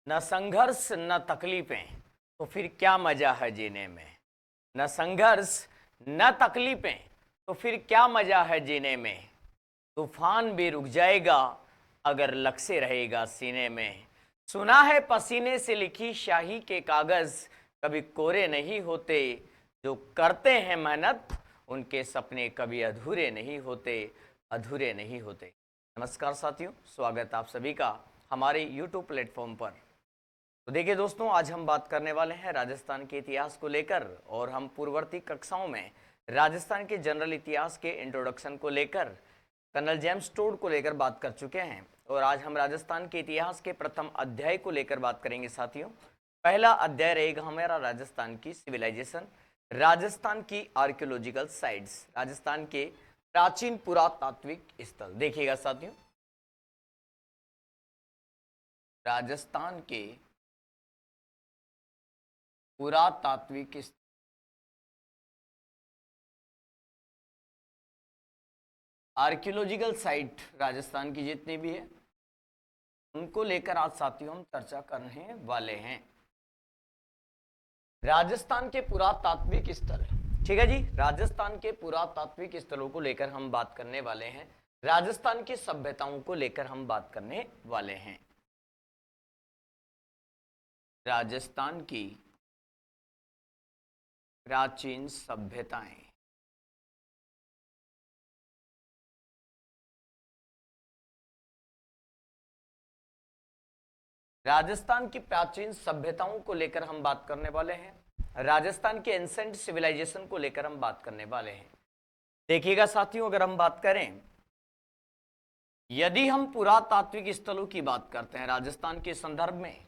न संघर्ष न तकलीफें तो फिर क्या मजा है जीने में। न संघर्ष न तकलीफें तो फिर क्या मजा है जीने में। तूफान भी रुक जाएगा अगर लक्ष्य रहेगा सीने में। सुना है पसीने से लिखी शाही के कागज कभी कोरे नहीं होते। जो करते हैं मेहनत उनके सपने कभी अधूरे नहीं होते, अधूरे नहीं होते। नमस्कार साथियों, स्वागत आप सभी का हमारे YouTube प्लेटफॉर्म पर। तो देखिए दोस्तों, आज हम बात करने वाले हैं राजस्थान के इतिहास को लेकर, और हम पूर्ववर्ती कक्षाओं में राजस्थान के जनरल इतिहास के इंट्रोडक्शन को लेकर, कर्नल जेम्स टोड को लेकर बात कर चुके हैं। और आज हम राजस्थान के इतिहास के प्रथम अध्याय को लेकर बात करेंगे साथियों। पहला अध्याय रहेगा हमारा राजस्थान की सिविलाइजेशन, राजस्थान की आर्कियोलॉजिकल साइट्स, राजस्थान के प्राचीन पुरातात्विक स्थल। देखिएगा साथियों, राजस्थान के पुरातात्विक आर्कियोलॉजिकल साइट राजस्थान की जितनी भी है उनको लेकर आज साथियों हम चर्चा करने वाले हैं। राजस्थान के पुरातात्विक स्थल, ठीक है जी, राजस्थान के पुरातात्विक स्थलों को लेकर हम बात करने वाले हैं। राजस्थान की सभ्यताओं को लेकर हम बात करने वाले हैं। राजस्थान की प्राचीन सभ्यताएं, राजस्थान की प्राचीन सभ्यताओं को लेकर हम बात करने वाले हैं। राजस्थान के एंसेंट सिविलाइजेशन को लेकर हम बात करने वाले हैं। देखिएगा साथियों, अगर हम बात करें, यदि हम पुरातात्विक स्थलों की बात करते हैं राजस्थान के संदर्भ में,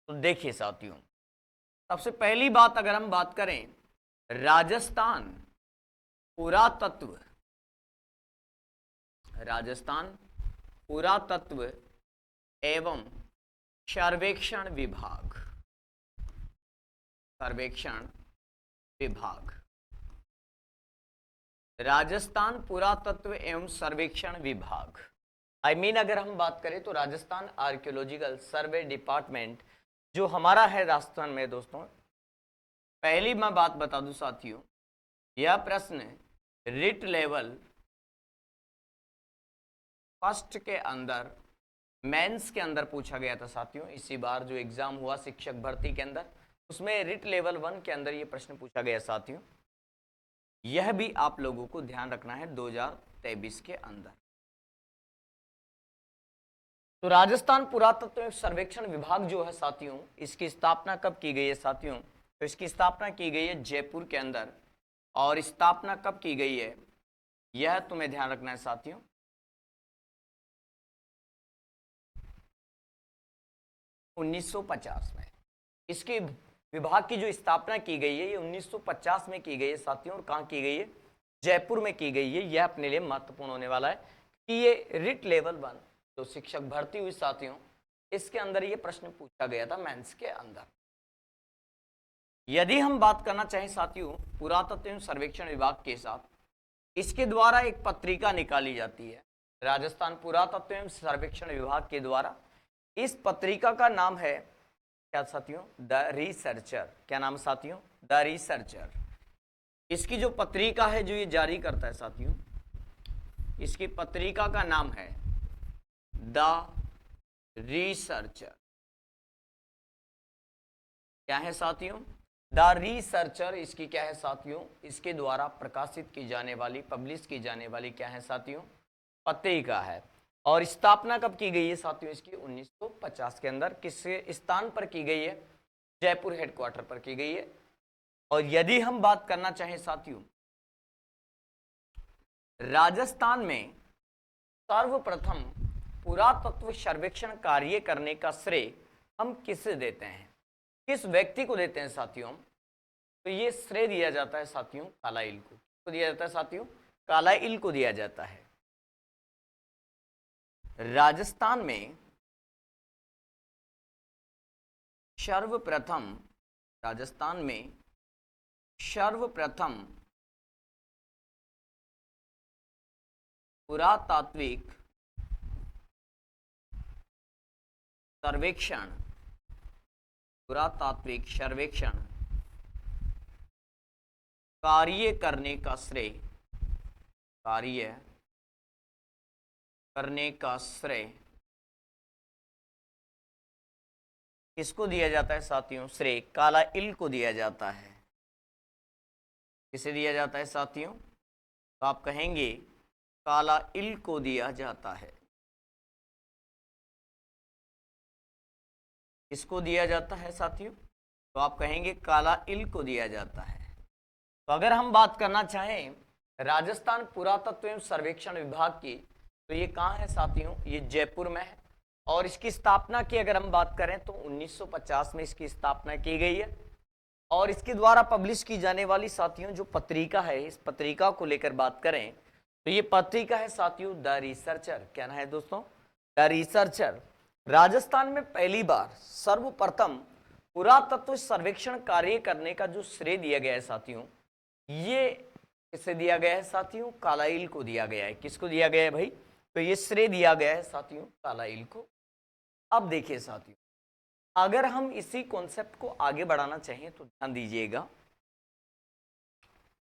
तो देखिए साथियों, सबसे पहली बात अगर हम बात करें, राजस्थान पुरातत्व, राजस्थान पुरातत्व एवं सर्वेक्षण विभाग, सर्वेक्षण विभाग, राजस्थान पुरातत्व एवं सर्वेक्षण विभाग, अगर हम बात करें तो राजस्थान आर्कियोलॉजिकल सर्वे डिपार्टमेंट जो हमारा है राजस्थान में। दोस्तों, पहली मैं बात बता दूं साथियों, यह प्रश्न रिट लेवल फर्स्ट के अंदर, मेंस के अंदर पूछा गया था साथियों। इसी बार जो एग्जाम हुआ शिक्षक भर्ती के अंदर, उसमें रिट लेवल 1 के अंदर यह प्रश्न पूछा गया साथियों। यह भी आप लोगों को ध्यान रखना है 2023 के अंदर। तो राजस्थान पुरातत्व सर्वेक्षण विभाग जो है साथियों, इसकी स्थापना कब की गई है साथियों? तो इसकी स्थापना की गई है जयपुर के अंदर। और स्थापना कब की गई है यह तुम्हें ध्यान रखना है साथियों, 1950 में। इसके विभाग की जो स्थापना की गई है ये 1950 में की गई है साथियों। और कहाँ की गई है? जयपुर में की गई है। यह अपने लिए महत्वपूर्ण होने वाला है कि ये रिट लेवल 1 जो शिक्षक भर्ती हुई साथियों, इसके अंदर ये प्रश्न पूछा गया था मेंस के अंदर। यदि हम बात करना चाहें साथियों पुरातत्व एवं सर्वेक्षण विभाग के साथ, इसके द्वारा एक पत्रिका निकाली जाती है राजस्थान पुरातत्व एवं सर्वेक्षण विभाग के द्वारा। इस पत्रिका का नाम है क्या साथियों? The researcher. क्या नाम साथियों? The researcher. इसकी जो पत्रिका है जो ये जारी करता है साथियों, इसकी पत्रिका का नाम है द रिसर्चर। क्या है साथियों? The researcher. इसकी क्या है साथियों? इसके द्वारा प्रकाशित की जाने वाली, पब्लिश की जाने वाली क्या है साथियों? पत्रिका है। और स्थापना कब की गई है साथियों इसकी? 1950 के अंदर। किस स्थान पर की गई है? जयपुर हेडक्वार्टर पर की गई है। और यदि हम बात करना चाहें साथियों, राजस्थान में सर्वप्रथम पुरातत्व सर्वेक्षण कार्य करने का श्रेय हम किसे देते हैं, किस व्यक्ति को देते हैं साथियों? तो ये श्रेय दिया जाता है साथियों कार्लाइल को। तो दिया जाता है साथियों कार्लाइल को दिया जाता है। राजस्थान में सर्वप्रथम, राजस्थान में सर्वप्रथम पुरातात्विक सर्वेक्षण पुरातात्विक सर्वेक्षण कार्य करने का श्रेय, कार्य करने का श्रेय किसको दिया जाता है साथियों? श्रेय कालाइल को दिया जाता है। किसे दिया जाता है साथियों? तो आप कहेंगे कालाइल को दिया जाता है। किसको दिया जाता है साथियों? तो आप कहेंगे कालाइल को दिया जाता है। तो अगर हम बात करना चाहें राजस्थान पुरातत्व एवं सर्वेक्षण विभाग की, तो ये कहाँ है साथियों? ये जयपुर में है। और इसकी स्थापना की अगर हम बात करें तो 1950 में इसकी स्थापना की गई है। और इसके द्वारा पब्लिश की जाने वाली साथियों जो पत्रिका है, इस पत्रिका को लेकर बात करें तो ये पत्रिका है साथियों द रिसर्चर। क्या नाम है दोस्तों? The researcher. राजस्थान में पहली बार सर्वप्रथम पुरातत्व सर्वेक्षण कार्य करने का जो श्रेय दिया गया है साथियों, ये किसे दिया गया है साथियों? कालाइल को दिया गया है। किसको दिया गया है भाई? तो ये श्रेय दिया गया है साथियों कालाइल को। अब देखिए साथियों, अगर हम इसी कॉन्सेप्ट को आगे बढ़ाना चाहें तो ध्यान दीजिएगा।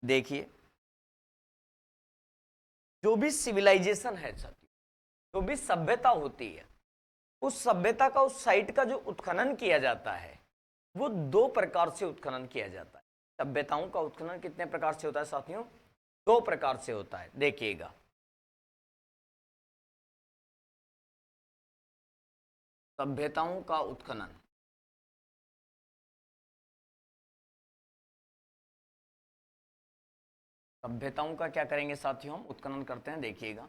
देखिए, जो भी सिविलाइजेशन है साथियों, जो भी सभ्यता होती है, उस सभ्यता का, उस साइट का जो उत्खनन किया जाता है वो दो प्रकार से उत्खनन किया जाता है। सभ्यताओं का उत्खनन कितने प्रकार से होता है साथियों? दो प्रकार से होता है। देखिएगा, सभ्यताओं का उत्खनन, सभ्यताओं का क्या करेंगे साथियों? हम उत्खनन करते हैं। देखिएगा,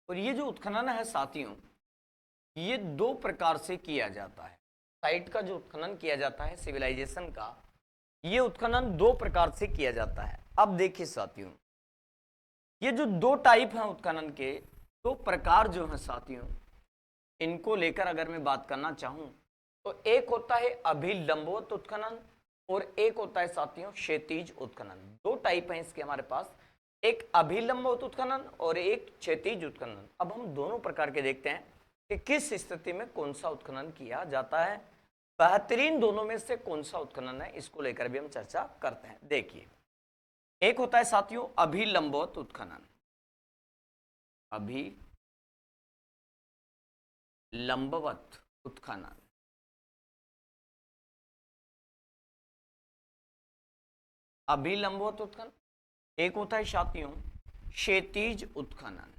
और ये जो उत्खनन है साथियों, ये दो प्रकार से किया जाता है। साइट का जो उत्खनन किया जाता है सिविलाइजेशन का, ये उत्खनन दो प्रकार से किया जाता है। अब देखिए साथियों, ये जो दो टाइप हैं उत्खनन के, दो प्रकार जो हैं साथियों, इनको लेकर अगर मैं बात करना चाहूं तो एक होता है अभिलंबवत उत्खनन और एक होता है साथियों क्षैतिज उत्खनन। दो टाइप हैं इसके हमारे पास, एक अभिलंबवत उत्खनन और एक क्षैतिज उत्खनन। अब हम दोनों प्रकार के देखते हैं कि किस स्थिति में कौन सा उत्खनन किया जाता है। बेहतरीन दोनों में से कौन सा उत्खनन है, इसको लेकर भी हम चर्चा करते हैं। देखिए, एक होता है साथियों अभिलंबवत उत्खनन। अभिलंबवत उत्खनन, अभिलंबवत उत्खनन। एक होता है साथियों क्षैतिज उत्खनन,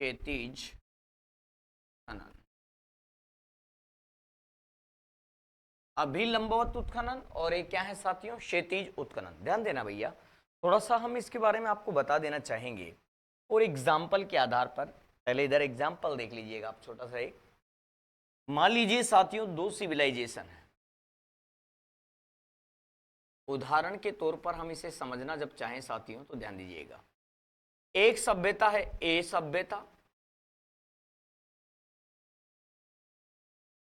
क्षैतिज उत्खनन। अभिलंबवत उत्खनन और एक क्या है साथियों? क्षैतिज उत्खनन। ध्यान देना भैया, थोड़ा सा हम इसके बारे में आपको बता देना चाहेंगे और एग्जाम्पल के आधार पर। पहले इधर एग्जाम्पल देख लीजिएगा आप, छोटा सा एक। मान लीजिए साथियों दो सिविलाइजेशन है। उदाहरण के तौर पर हम इसे समझना जब चाहें साथियों तो ध्यान दीजिएगा। एक सभ्यता है ए सभ्यता,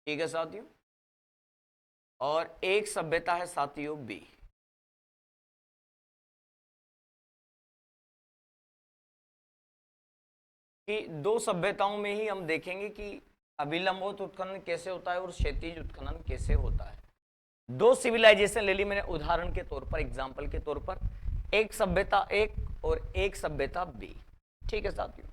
ठीक है साथियों, और एक सभ्यता है साथियों बी। कि दो सभ्यताओं में ही हम देखेंगे कि अभिलंबवत उत्खनन कैसे होता है और क्षैतिज उत्खनन कैसे होता है। दो सिविलाइजेशन ले ली मैंने उदाहरण के तौर पर, एग्जाम्पल के तौर पर, एक सभ्यता एक और एक सभ्यता बी। ठीक है साथियों,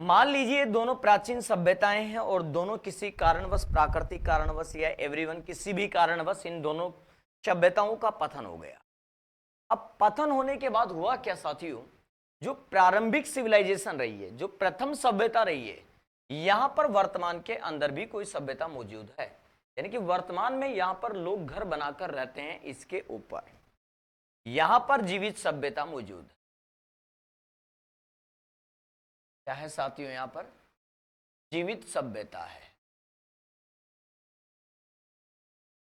मान लीजिए दोनों प्राचीन सभ्यताएं हैं और दोनों किसी कारणवश, प्राकृतिक कारणवश या एवरीवन किसी भी कारणवश इन दोनों सभ्यताओं का पतन हो गया। अब पतन होने के बाद हुआ क्या साथियों? जो प्रारंभिक सिविलाइजेशन रही है, जो प्रथम सभ्यता रही है, यहां पर वर्तमान के अंदर भी कोई सभ्यता मौजूद है। यानी कि वर्तमान में यहां पर लोग घर बनाकर रहते हैं, इसके ऊपर यहां पर जीवित सभ्यता मौजूद है। क्या है साथियों? यहां पर जीवित सभ्यता है।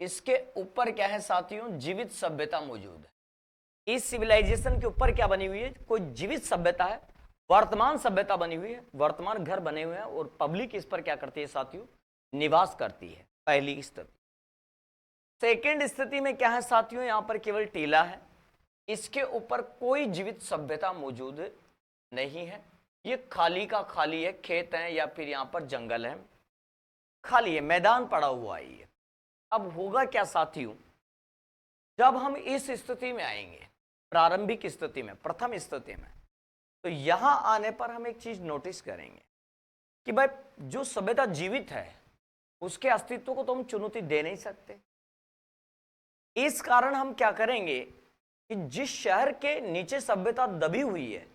इसके ऊपर क्या है साथियों? जीवित सभ्यता मौजूद है। इस सिविलाइजेशन के ऊपर क्या बनी हुई है? कोई जीवित सभ्यता है, वर्तमान सभ्यता बनी हुई है, वर्तमान घर बने हुए हैं और पब्लिक इस पर क्या करती है साथियों? निवास करती है। पहली स्थिति। सेकेंड स्थिति में क्या है साथियों? यहां पर केवल टीला है, इसके ऊपर कोई जीवित सभ्यता मौजूद नहीं है। ये खाली का खाली है, खेत है या फिर यहाँ पर जंगल है, खाली है, मैदान पड़ा हुआ है ये। अब होगा क्या साथियों, जब हम इस स्थिति में आएंगे, प्रारंभिक स्थिति में, प्रथम स्थिति में, तो यहां आने पर हम एक चीज नोटिस करेंगे कि भाई जो सभ्यता जीवित है उसके अस्तित्व को तो हम चुनौती दे नहीं सकते। इस कारण हम क्या करेंगे कि जिस शहर के नीचे सभ्यता दबी हुई है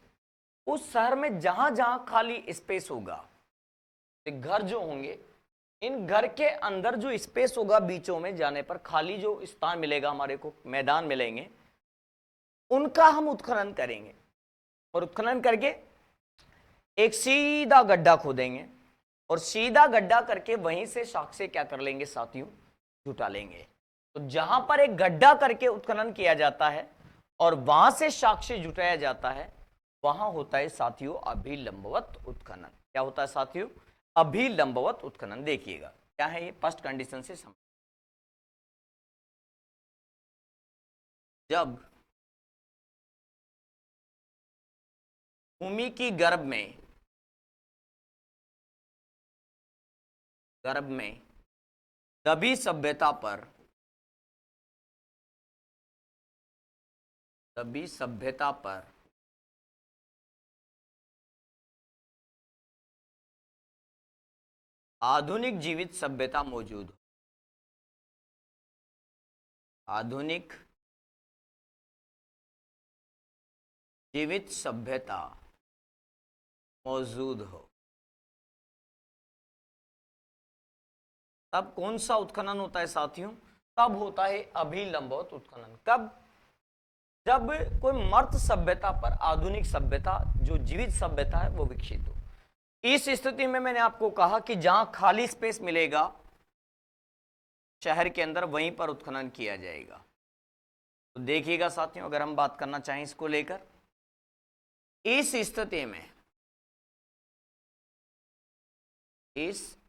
उस शहर में जहां जहां खाली स्पेस होगा, घर जो होंगे, इन घर के अंदर जो स्पेस होगा, बीचों में जाने पर खाली जो स्थान मिलेगा हमारे को, मैदान मिलेंगे, उनका हम उत्खनन करेंगे और उत्खनन करके एक सीधा गड्ढा खोदेंगे और सीधा गड्ढा करके वहीं से साक्ष्य क्या कर लेंगे साथियों, जुटा लेंगे। तो जहां पर एक गड्ढा करके उत्खनन किया जाता है और वहां से साक्ष्य जुटाया जाता है, वहां होता है साथियों अभिलंबवत उत्खनन। क्या होता है साथियों, अभिलंबवत उत्खनन। देखिएगा क्या है ये, फर्स्ट कंडीशन से समझ। जब भूमि की गर्भ में दबी सभ्यता पर आधुनिक जीवित सभ्यता मौजूद हो, आधुनिक जीवित सभ्यता मौजूद हो, तब कौन सा उत्खनन होता है साथियों, तब होता है अभिलंबवत उत्खनन। कब, जब कोई मर्त सभ्यता पर आधुनिक सभ्यता, जो जीवित सभ्यता है, वो विकसित हो। इस स्थिति में मैंने आपको कहा कि जहां खाली स्पेस मिलेगा शहर के अंदर, वहीं पर उत्खनन किया जाएगा। तो देखिएगा साथियों, अगर हम बात करना चाहें इसको लेकर, इस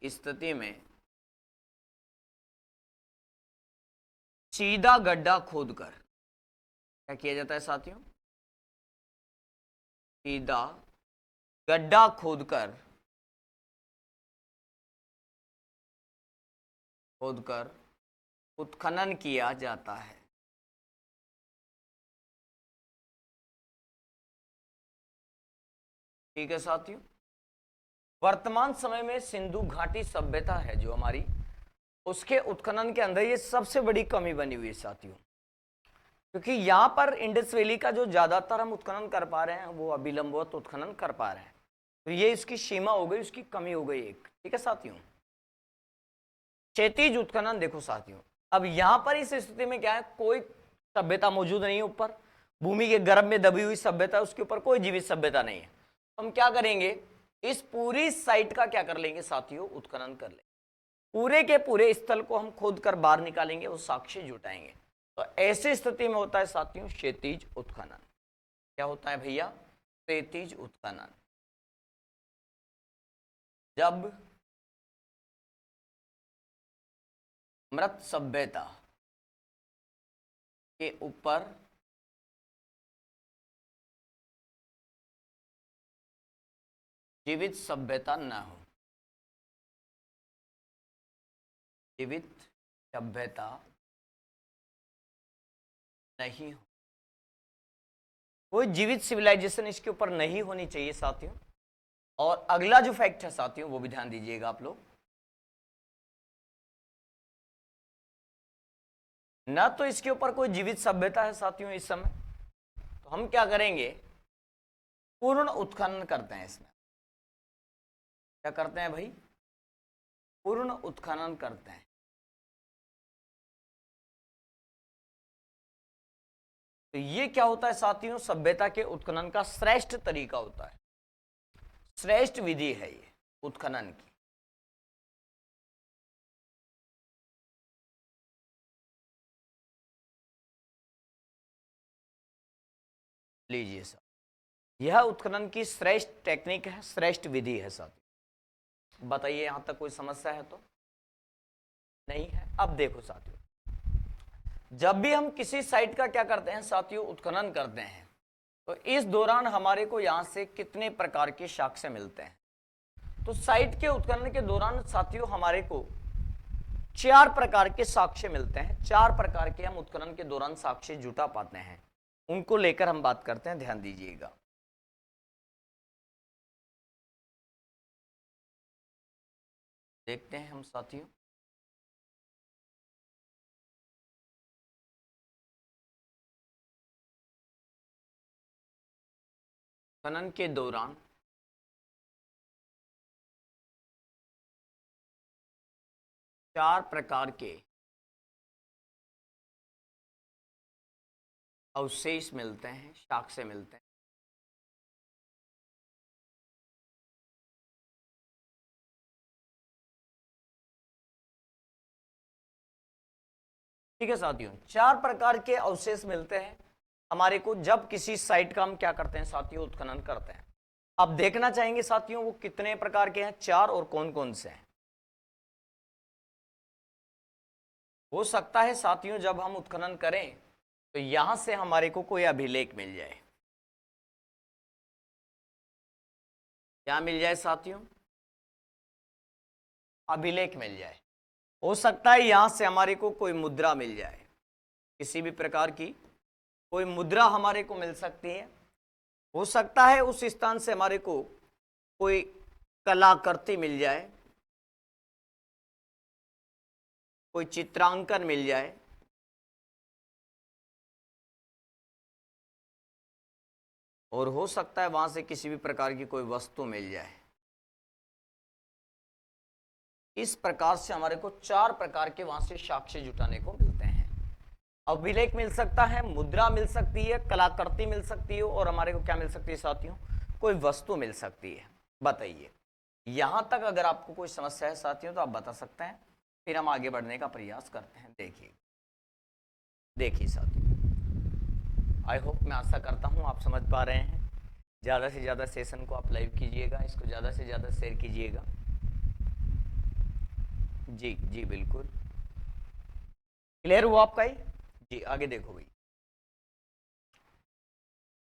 स्थिति में सीधा गड्ढा खोदकर क्या किया जाता है साथियों, सीधा गड्ढा खोदकर उत्खनन किया जाता है। ठीक है साथियों। वर्तमान समय में सिंधु घाटी सभ्यता है जो हमारी, उसके उत्खनन के अंदर ये सबसे बड़ी कमी बनी हुई है साथियों, क्योंकि यहां पर इंडस वैली का जो ज्यादातर हम उत्खनन कर पा रहे हैं वो अभिलंबवत उत्खनन कर पा रहे हैं। तो ये इसकी सीमा हो गई, उसकी कमी हो गई एक। ठीक है साथियों। क्षैतिज उत्खनन देखो साथियों, अब यहां पर इस स्थिति में क्या है, कोई सभ्यता मौजूद नहीं है ऊपर, भूमि के गर्भ में दबी हुई सभ्यता, उसके ऊपर कोई जीवित सभ्यता नहीं है। हम क्या करेंगे, इस पूरी साइट का क्या कर लेंगे साथियों, उत्खनन कर लेंगे। पूरे के पूरे स्थल को हम खोद कर बाहर निकालेंगे और साक्ष्य जुटाएंगे। तो ऐसी स्थिति में होता है साथियों क्षैतिज उत्खनन। क्या होता है भैया, क्षैतिज उत्खनन। जब मृत सभ्यता के ऊपर जीवित सभ्यता न हो, जीवित सभ्यता नहीं हो, कोई जीवित सिविलाइजेशन इसके ऊपर नहीं होनी चाहिए साथियों। और अगला जो फैक्ट है साथियों, वो भी ध्यान दीजिएगा आप लोग, ना तो इसके ऊपर कोई जीवित सभ्यता है साथियों इस समय, तो हम क्या करेंगे, पूर्ण उत्खनन करते हैं इसमें। क्या करते हैं भाई, पूर्ण उत्खनन करते हैं। तो ये क्या होता है साथियों, सभ्यता के उत्खनन का श्रेष्ठ तरीका होता है, श्रेष्ठ विधि है ये उत्खनन की। लीजिए सर, यह उत्खनन की श्रेष्ठ टेक्निक है, श्रेष्ठ विधि है साथियों। बताइए यहां तक कोई समस्या है तो नहीं है। अब देखो साथियों, जब भी हम किसी साइट का क्या करते हैं साथियों, उत्खनन करते हैं, तो इस दौरान हमारे को यहाँ से कितने प्रकार के साक्ष्य मिलते हैं। तो साइट के उत्खनन के दौरान साथियों हमारे को 4 प्रकार के साक्ष्य मिलते हैं। 4 प्रकार के हम उत्खनन के दौरान साक्ष्य जुटा पाते हैं, उनको लेकर हम बात करते हैं, ध्यान दीजिएगा। देखते हैं हम साथियों। उत्खनन के दौरान चार प्रकार के अवशेष मिलते हैं, साक्ष्य मिलते हैं। ठीक है साथियों, 4 प्रकार के अवशेष मिलते हैं हमारे को जब किसी साइट का हम क्या करते हैं साथियों, उत्खनन करते हैं। अब देखना चाहेंगे साथियों वो कितने प्रकार के हैं, 4, और कौन कौन से हैं। हो सकता है साथियों जब हम उत्खनन करें तो यहां से हमारे को कोई अभिलेख मिल जाए। क्या मिल जाए साथियों, अभिलेख मिल जाए। हो सकता है यहां से हमारे को कोई मुद्रा मिल जाए, किसी भी प्रकार की कोई मुद्रा हमारे को मिल सकती है। हो सकता है उस स्थान से हमारे को कोई कलाकृति मिल जाए, कोई चित्रांकन मिल जाए, और हो सकता है वहां से किसी भी प्रकार की कोई वस्तु मिल जाए। इस प्रकार से हमारे को 4 प्रकार के वहां से साक्ष्य जुटाने को मिलते हैं। अभिलेख मिल सकता है, मुद्रा मिल सकती है, कलाकृति मिल सकती है, और हमारे को क्या मिल सकती है साथियों, कोई वस्तु मिल सकती है। बताइए यहां तक अगर आपको कोई समस्या है साथियों तो आप बता सकते हैं, फिर हम आगे बढ़ने का प्रयास करते हैं। देखिए साथियों, आई होप, मैं आशा करता हूं आप समझ पा रहे हैं। ज़्यादा से ज़्यादा सेशन को आप लाइव कीजिएगा, इसको ज़्यादा से ज़्यादा शेयर कीजिएगा। जी जी बिल्कुल क्लियर हुआ आपका ही। जी आगे देखो भाई।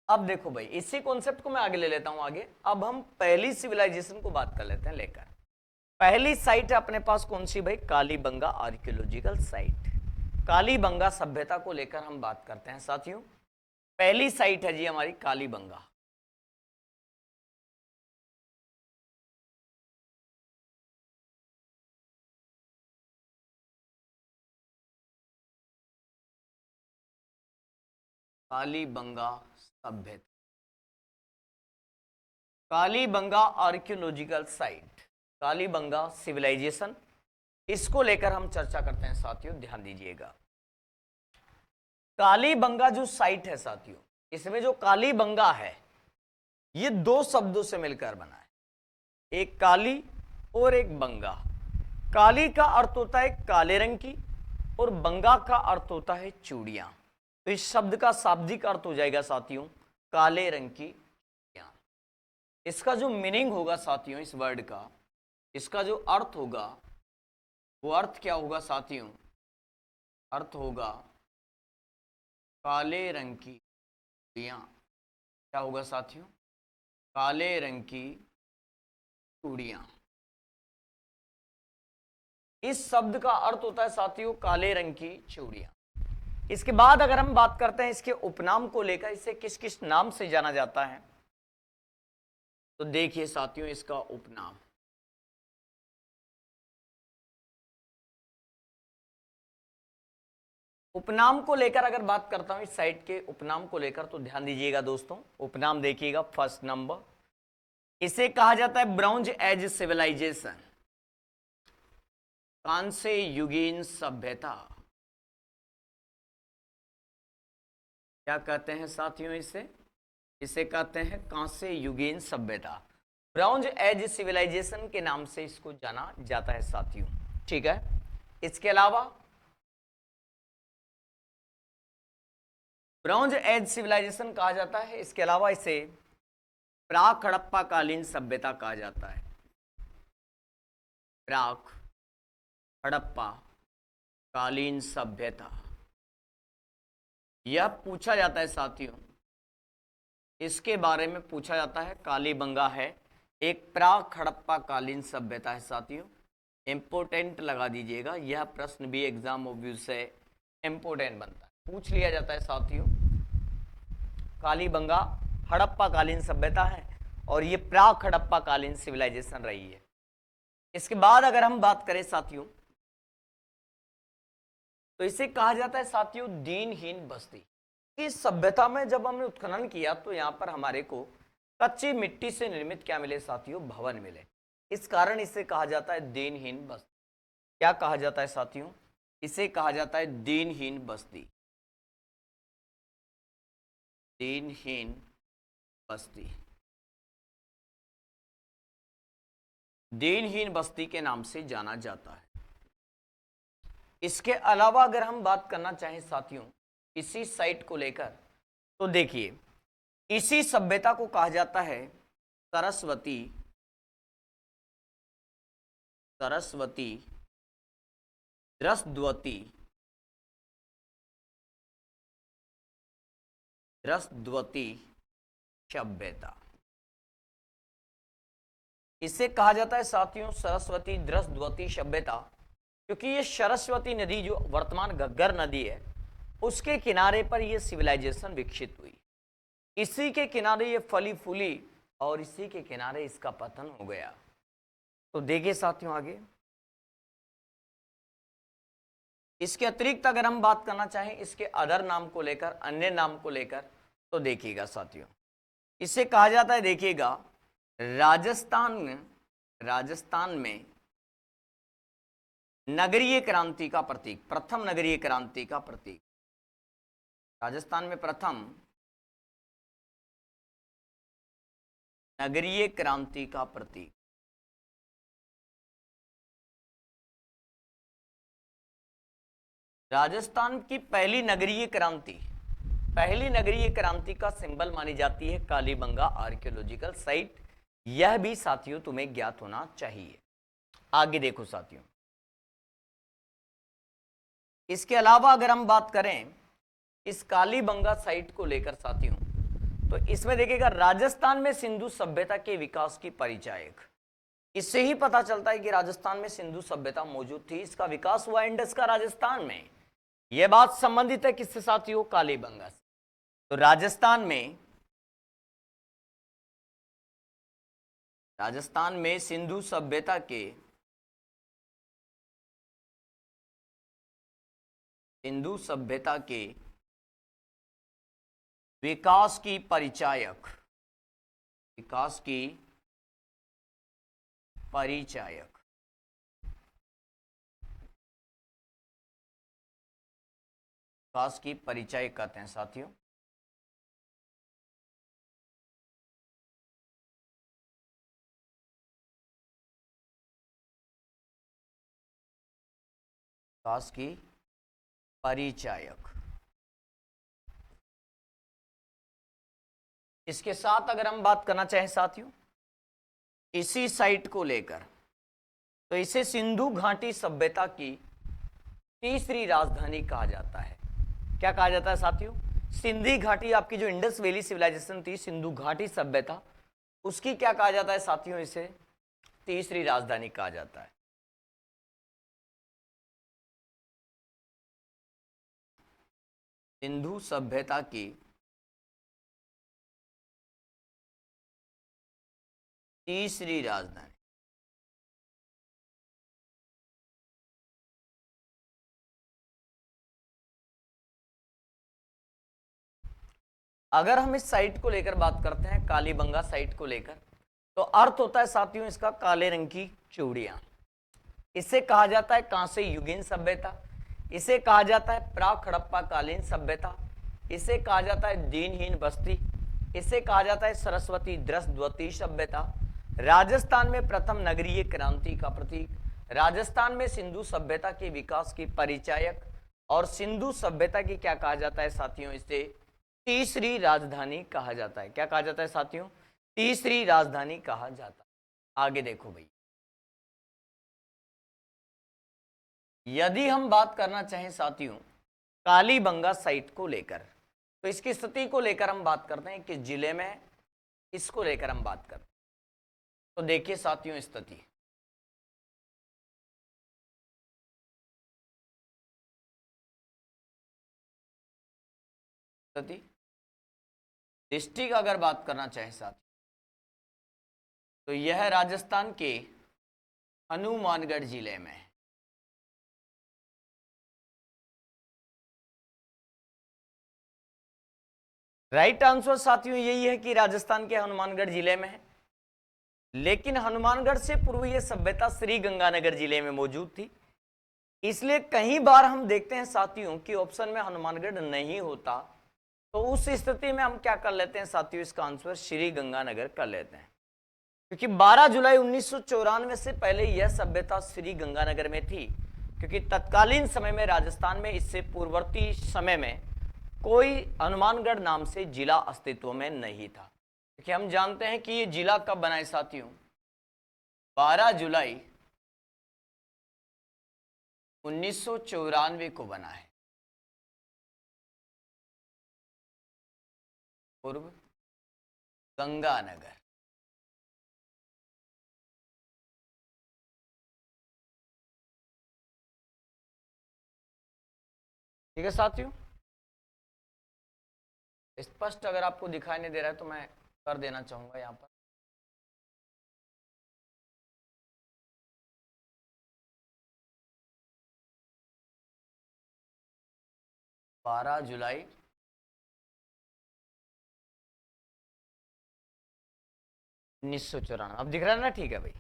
अब देखो भाई, इसी कॉन्सेप्ट को मैं आगे ले लेता हूं आगे। अब हम पहली सिविलाइजेशन को बात कर लेते हैं लेकर। पहली साइट है अपने पास कौन सी भाई, कालीबंगा आर्कियोलॉजिकल साइट। कालीबंगा सभ्यता को लेकर हम बात करते हैं साथियों। पहली साइट है जी हमारी कालीबंगा। कालीबंगा सभ्यता, Kalibanga archaeological site, Kalibanga civilisation, इसको लेकर हम चर्चा करते हैं साथियों, ध्यान दीजिएगा। कालीबंगा जो साइट है साथियों, इसमें जो कालीबंगा है ये 2 शब्दों से मिलकर बना है, एक काली और एक बंगा। काली का अर्थ होता है काले रंग की, और बंगा का अर्थ होता है चूड़ियां। तो इस शब्द का शाब्दिक अर्थ हो जाएगा साथियों काले रंग की चूड़ियां। इसका जो मीनिंग होगा साथियों इस वर्ड का, इसका जो अर्थ होगा वो अर्थ क्या होगा साथियों, अर्थ होगा काले रंग की चूड़ियां। क्या होगा साथियों, काले रंग की चूड़ियां। इस शब्द का अर्थ होता है साथियों काले रंग की चूड़ियां। इसके बाद अगर हम बात करते हैं इसके उपनाम को लेकर, इसे किस किस नाम से जाना जाता है, तो देखिए साथियों इसका उपनाम, उपनाम को लेकर अगर बात करता हूं इस साइट के उपनाम को लेकर, तो ध्यान दीजिएगा दोस्तों। उपनाम देखिएगा, फर्स्ट नंबर, इसे कहा जाता है ब्रॉन्ज एज सिविलाइजेशन, कांस्य युगीन सभ्यता। क्या कहते हैं साथियों इसे, इसे कहते हैं कांस्य युगीन सभ्यता। ब्रॉन्ज एज सिविलाइजेशन के नाम से इसको जाना जाता है साथियों। ठीक है, इसके अलावा ब्रॉन्ज एज सिविलाइजेशन कहा जाता है, इसके अलावा इसे प्राक हड़प्पा कालीन सभ्यता कहा जाता है। प्राक हड़प्पा कालीन सभ्यता, यह पूछा जाता है साथियों, इसके बारे में पूछा जाता है। कालीबंगा है एक प्राक हड़प्पा कालीन सभ्यता है साथियों। इम्पोर्टेंट लगा दीजिएगा, यह प्रश्न भी एग्जाम ऑब्वियस से इम्पोर्टेंट बनता है, पूछ लिया जाता है साथियों। कालीबंगा हड़प्पा कालीन सभ्यता है और ये प्राक हड़प्पा कालीन सिविलाइजेशन रही है। इसके बाद अगर हम बात करें साथियों, तो इसे कहा जाता है साथियों दीनहीन बस्ती। इस सभ्यता में जब हमने उत्खनन किया तो यहाँ पर हमारे को कच्ची मिट्टी से निर्मित क्या मिले साथियों, भवन मिले। इस कारण इसे कहा जाता है दीनहीन बस्ती। क्या कहा जाता है साथियों, इसे कहा जाता है दीनहीन बस्ती। दीनहीन बस्ती, दीनहीन बस्ती के नाम से जाना जाता है। इसके अलावा अगर हम बात करना चाहें साथियों इसी साइट को लेकर, तो देखिए इसी सभ्यता को कहा जाता है सरस्वती, सरस्वती द्रसद्वती, द्रसद्वती सभ्यता। इसे कहा जाता है साथियों सरस्वती द्रसद्वती सभ्यता, क्योंकि ये सरस्वती नदी जो वर्तमान घग्गर नदी है उसके किनारे पर यह सिविलाइजेशन विकसित हुई। इसी के किनारे ये फली फूली और इसी के किनारे इसका पतन हो गया। तो देखिए साथियों आगे, इसके अतिरिक्त अगर हम बात करना चाहें इसके अदर नाम को लेकर, अन्य नाम को लेकर, तो देखिएगा साथियों इसे कहा जाता है, देखिएगा राजस्थान में नगरीय क्रांति का प्रतीक, प्रथम नगरीय क्रांति का प्रतीक। राजस्थान में प्रथम नगरीय क्रांति का प्रतीक। राजस्थान की पहली नगरीय क्रांति, पहली नगरीय क्रांति का सिंबल मानी जाती है कालीबंगा आर्कियोलॉजिकल साइट। यह भी साथियों तुम्हें ज्ञात होना चाहिए। आगे देखो साथियों, इसके अलावा अगर हम बात करें इस कालीबंगा साइट को लेकर साथियों, तो इसमें देखिएगा राजस्थान में सिंधु सभ्यता के विकास की परिचायक। इससे ही पता चलता है कि राजस्थान में सिंधु सभ्यता मौजूद थी, इसका विकास हुआ इंडस का राजस्थान में। यह बात संबंधित है किससे साथियों, कालीबंगा से। तो राजस्थान में सिंधु सभ्यता के विकास की परिचायक, विकास की परिचायक, विकास की परिचायक कहते हैं साथियों। विकास की परिचायक। इसके साथ अगर हम बात करना चाहें साथियों इसी साइट को लेकर, तो इसे सिंधु घाटी सभ्यता की तीसरी राजधानी कहा जाता है। क्या कहा जाता है साथियों, सिंधी घाटी, आपकी जो इंडस वैली सिविलाइजेशन थी, सिंधु घाटी सभ्यता, उसकी क्या कहा जाता है साथियों, इसे तीसरी राजधानी कहा जाता है। सिंधु सभ्यता की तीसरी राजधानी। अगर हम इस साइट को लेकर बात करते हैं कालीबंगा साइट को लेकर, तो अर्थ होता है साथियों इसका काले रंग की चूड़ियां। इसे कहा जाता है कांस्य युगीन सभ्यता, इसे कहा जाता है प्राक हड़प्पा कालीन सभ्यता, इसे कहा जाता है दीनहीन बस्ती, इसे कहा जाता है सरस्वती द्रसद्वती सभ्यता। राजस्थान में प्रथम नगरीय क्रांति का प्रतीक, राजस्थान में सिंधु सभ्यता के विकास की परिचायक, और सिंधु सभ्यता की क्या कहा जाता है साथियों, इसे तीसरी राजधानी कहा जाता है। क्या कहा जाता है साथियों, तीसरी राजधानी कहा जाता है। आगे देखो भाई, यदि हम बात करना चाहें साथियों कालीबंगा साइट को लेकर, तो इसकी स्थिति को लेकर हम बात करते हैं कि जिले में, इसको लेकर हम बात करते हैं। तो देखिए साथियों, स्थिति डिस्ट्रिक्ट अगर बात करना चाहे साथ, तो यह राजस्थान के हनुमानगढ़ जिले में है। राइट आंसर साथियों यही है कि राजस्थान के हनुमानगढ़ जिले में है। लेकिन हनुमानगढ़ से पूर्व यह सभ्यता श्री गंगानगर जिले में मौजूद थी, इसलिए कई बार हम देखते हैं साथियों कि ऑप्शन में हनुमानगढ़ नहीं होता, तो उस स्थिति में हम क्या कर लेते हैं साथियों, इसका आंसर श्री गंगानगर कर लेते हैं, क्योंकि 12 जुलाई 1994 से पहले यह सभ्यता श्री गंगानगर में थी, क्योंकि तत्कालीन समय में राजस्थान में इससे पूर्ववर्ती समय में कोई हनुमानगढ़ नाम से जिला अस्तित्व में नहीं था। क्योंकि हम जानते हैं कि ये जिला कब बना है साथियों, 12 जुलाई 1994 को बना है। पूर्व गंगानगर। ठीक है साथियों, स्पष्ट अगर आपको दिखाई नहीं दे रहा है तो मैं कर देना चाहूंगा यहां पर। बारह जुलाई 1994, अब दिख रहा है ना? ठीक है भाई।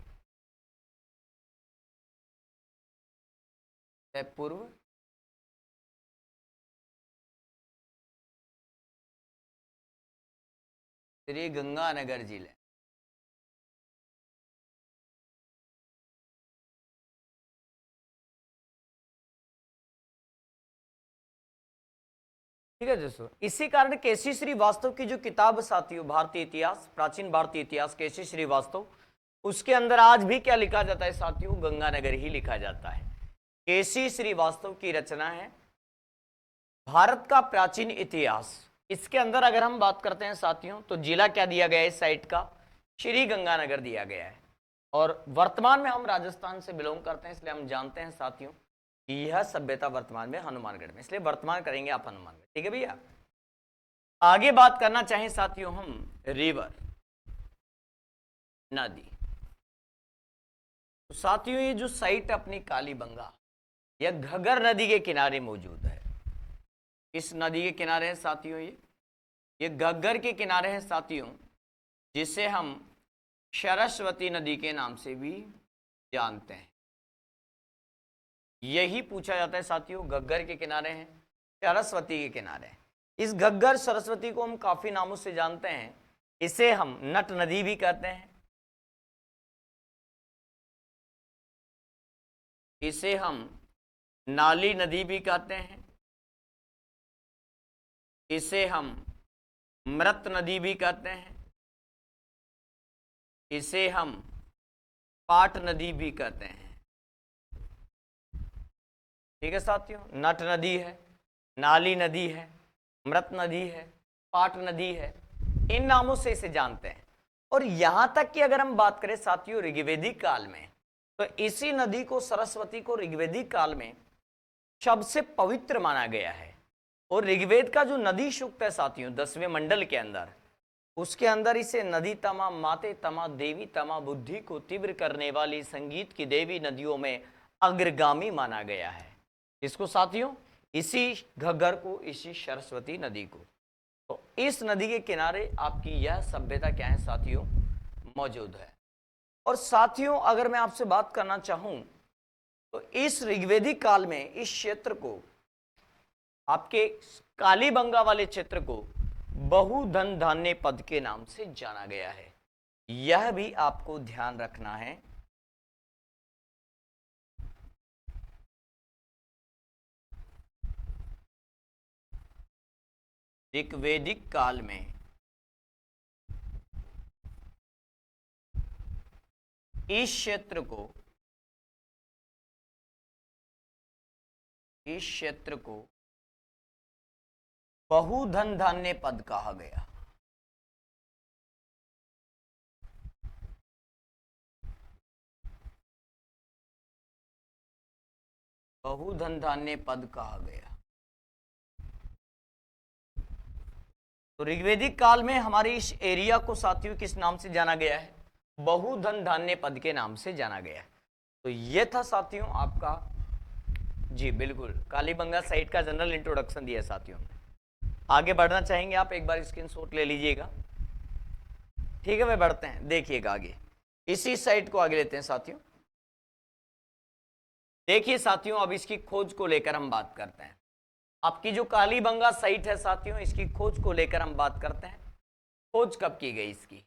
पूर्व श्री गंगानगर जिले। ठीक है दोस्तों, इसी कारण केसी श्रीवास्तव की जो किताब साथियों भारतीय इतिहास, प्राचीन भारतीय इतिहास, केसी श्रीवास्तव, उसके अंदर आज भी क्या लिखा जाता है साथियों, गंगानगर ही लिखा जाता है। केसी श्रीवास्तव की रचना है भारत का प्राचीन इतिहास। इसके अंदर अगर हम बात करते हैं साथियों, तो जिला क्या दिया गया है इस साइट का, श्री गंगानगर दिया गया है। और वर्तमान में हम राजस्थान से बिलोंग करते हैं, इसलिए हम जानते हैं साथियों कि यह सभ्यता वर्तमान में हनुमानगढ़ में, इसलिए वर्तमान करेंगे आप हनुमानगढ़। ठीक है भैया। आगे बात करना चाहें साथियों हम रिवर, नदी। तो साथियों ये जो साइट अपनी कालीबंगा, यह घग्गर नदी के किनारे मौजूद है। इस नदी के किनारे है साथियों, ये घग्गर के किनारे है साथियों, जिसे हम सरस्वती नदी के नाम से भी जानते हैं। यही पूछा जाता है साथियों, घग्गर के किनारे हैं, सरस्वती के किनारे हैं। इस घग्गर सरस्वती को हम काफी नामों से जानते हैं। इसे हम नट नदी भी कहते हैं, इसे हम नाली नदी भी कहते हैं, इसे हम मृत नदी भी कहते हैं, इसे हम पाट नदी भी कहते हैं। ठीक है साथियों, नट नदी है, नाली नदी है, मृत नदी है, पाट नदी है, इन नामों से इसे जानते हैं। और यहां तक कि अगर हम बात करें साथियों ऋग्वेदिक काल में, तो इसी नदी को, सरस्वती को, ऋग्वेदिक काल में सबसे पवित्र माना गया है। और ऋग्वेद का जो नदी सूक्त है साथियों 10वें मंडल के अंदर, उसके अंदर इसे नदी तमा, माते तमा, देवी तमा, बुद्धि को तीव्र करने वाली संगीत की देवी नदियों में अग्रगामी माना गया है। इसको साथियों, इसी घग्गर को, इसी सरस्वती नदी को। तो इस नदी के किनारे आपकी यह सभ्यता क्या है साथियों, मौजूद है। और साथियों अगर मैं आपसे बात करना चाहूं, तो इस ऋग्वेदिक काल में इस क्षेत्र को, आपके कालीबंगा वाले क्षेत्र को बहुधन धान्य पद के नाम से जाना गया है। यह भी आपको ध्यान रखना है। ऋग्वेदिक काल में इस क्षेत्र को, बहुधन धान्य पद कहा गया। बहुधन धान्य पद कहा गया। तो ऋग्वेदिक काल में हमारे इस एरिया को साथियों किस नाम से जाना गया है? बहुधन धान्य पद के नाम से जाना गया है। तो ये था साथियों आपका, जी बिल्कुल, कालीबंगा साइट का जनरल इंट्रोडक्शन दिया है साथियों। आगे बढ़ना चाहेंगे आप, एक बार स्क्रीनशॉट ले लीजिएगा। ठीक है, वे बढ़ते हैं, देखिएगा आगे, इसी साइट को आगे लेते हैं साथियों। देखिए साथियों, अब इसकी खोज को लेकर हम बात करते हैं। आपकी जो कालीबंगा साइट है साथियों, इसकी खोज को लेकर हम बात करते हैं। खोज कब की गई इसकी?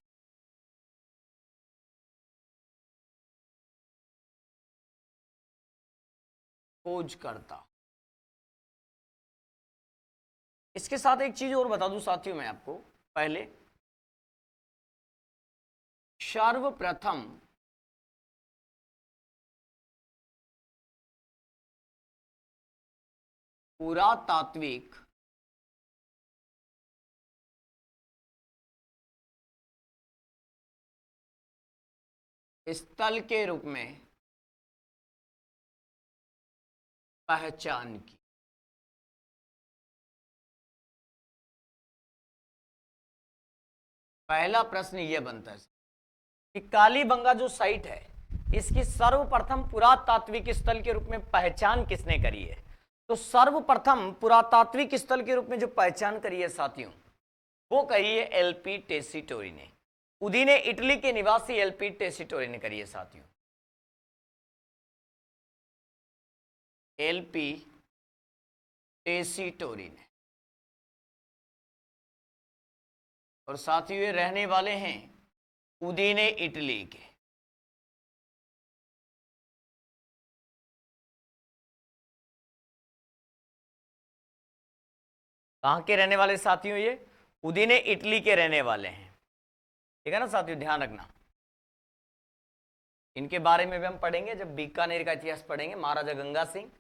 खोजकर्ता। इसके साथ एक चीज और बता दूं साथियों मैं आपको, पहले सर्वप्रथम पुरातात्विक स्थल के रूप में पहचान की। पहला प्रश्न यह बनता है कि कालीबंगा जो साइट है, इसकी सर्वप्रथम पुरातात्विक स्थल के रूप में पहचान किसने करी है? तो सर्वप्रथम पुरातात्विक स्थल के रूप में जो पहचान करी है साथियों, वो करी है एलपी टेसीटोरी ने। उदीने इटली के निवासी एलपी टेसीटोरी ने करी है साथियों। एलपी टेसीटोरी ने। और साथियों ये रहने वाले हैं उदीने इटली के। कहां के रहने वाले साथियों? ये उदीने इटली के रहने वाले हैं। ठीक है ना साथियों, ध्यान रखना। इनके बारे में भी हम पढ़ेंगे जब बीकानेर का इतिहास पढ़ेंगे, महाराजा गंगा सिंह,